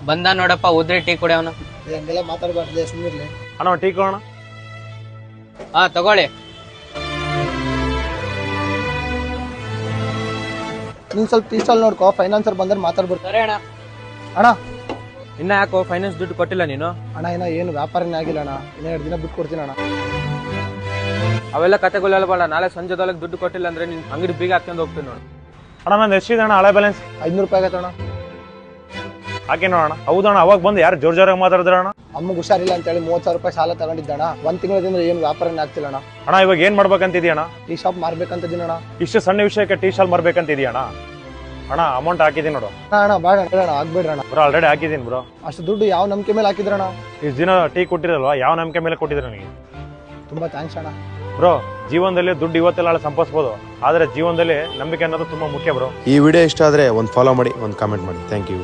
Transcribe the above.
ಬಂದ ನೋಡಪ್ಪ ಉದ್ರಿ ಟೀ ಕುಡಿಯವನು. ಹಂಗೆಲ್ಲ ಮಾತಾಡಬಾರ್ದು, ಸುಮ್ಮನಿರ್ಲಿ. ಅಣ್ಣ ಟೀ ಕೊಡೋಣ. ಹಾ ತಗೊಳ್ಳಿ. ನೀನ್ ಸ್ವಲ್ಪ ಟೀ ಸ್ಟಾಲ್ ನೋಡ್ಕೋ, ಫೈನಾನ್ಸರ್ ಬಂದ್ರೆ ಮಾತಾಡ್ಬಿಡ್ತಾರೆ. ಸರಿ ಅಣ್ಣ. ಅಣ್ಣ ಇನ್ನ ಯಾಕೋ ಫೈನಾನ್ಸ್ ದುಡ್ಡು ಕೊಟ್ಟಿಲ್ಲ ನೀನು? ಅಣ್ಣ ಇನ್ನ ಏನು ವ್ಯಾಪಾರನೇ ಆಗಿಲ್ಲ ಅಣ್ಣ, ಇನ್ನ 2 ದಿನ ಬಿಟ್ಟು ಕೊಡ್ತೀನಿ ಅಣ್ಣ. ಅವೆಲ್ಲ ಕತೆಗಳೆಲ್ಲ ಬೇಡ, ನಾಳೆ ಸಂಜೆದೊಳಗೆ ದುಡ್ಡು ಕೊಟ್ಟಿಲ್ಲ ಅಂದ್ರೆ ನಿನ್ ಅಂಗಡಿ ಬೀಗ ಹಾಕ್ಕೊಂಡು ಹೋಗ್ತೀನಿ ನೋಡಿ. ಅಣ್ಣ ನಾನು ಎಷ್ಟಿದೆ ಅಣ್ಣ ಹಳೆ ಬ್ಯಾಲೆನ್ಸ್? 500 ರೂಪಾಯಿ ಆಗತ್ತೆ ಅಣ್ಣ. ಹಾಕಿ ನೋಡೋಣ. ಹೌದಣ್ಣ, ಅವಾಗ ಬಂದು ಯಾರು ಜೋರಾಗಿ ಮಾತಾಡಿದ್ರಣ್ಣ? ಅಮ್ಮಗೆ ಹುಷಾರಿಲ್ಲ ಅಂತೇಳಿ 30,000 ರೂಪಾಯಿ ಸಾಲ ತಗೊಂಡಿದ್ದಣ್ಣ. 1 ತಿಂಗಳಿಂದ ಏನು ವ್ಯಾಪಾರನೇ ಆಗ್ತಿಲ್ಲ ಅಣ್ಣ. ಅಣ್ಣ ಇವಾಗ ಏನ್ ಮಾಡ್ಬೇಕಂತಿದ್ಯಣ್ಣ? ಟೀ ಶಾಪ್ ಮಾರ್ಬೇಕಂತಿದ್ದೀನಿ ಅಣ್ಣ. ಇಷ್ಟು ಸಣ್ಣ ವಿಷಯಕ್ಕೆ ಟೀ ಶಾಲ್ ಮಾರ್ಬೇಕಂತಿದ್ಯಣ್ಣ? ಅಣ್ಣ ಅಮೌಂಟ್ ಹಾಕಿದ್ದೀನಿ ನೋಡು. ಅಣ್ಣ ಬೇಡ ಅಣ್ಣ, ಆಗ್ಬೇಡ್ರಿ ಅಣ್ಣ. ಬ್ರೋ ಆಲ್ರೆಡಿ ಹಾಕಿದ್ದೀನಿ ಬ್ರೋ. ಅಷ್ಟು ದುಡ್ಡು ಯಾವ ನಂಬಿಕೆ ಮೇಲೆ ಹಾಕಿದ್ರಣ್ಣ? ಇಷ್ಟು ದಿನ ಟೀ ಕೊಟ್ಟಿರಲ್ವಾ, ಯಾವ ನಂಬಿಕೆ ಮೇಲೆ ಕೊಟ್ಟಿದ್ರೆ ನನಗೆ? ತುಂಬಾ ಥ್ಯಾಂಕ್ಸ್ ಅಣ್ಣ. ಬ್ರೋ ಜೀವನದಲ್ಲಿ ದುಡ್ಡು ಇವತ್ತೆಲ್ಲ ಸಂಪಾದಿಸಬಹುದು, ಆದ್ರೆ ಜೀವನದಲ್ಲಿ ನಂಬಿಕೆ ಅನ್ನೋದು ತುಂಬಾ ಮುಖ್ಯ ಬ್ರೋ. ಈ ವಿಡಿಯೋ ಇಷ್ಟ ಆದ್ರೆ ಒಂದು ಫಾಲೋ ಮಾಡಿ, ಒಂದು ಕಾಮೆಂಟ್ ಮಾಡಿ. Thank you.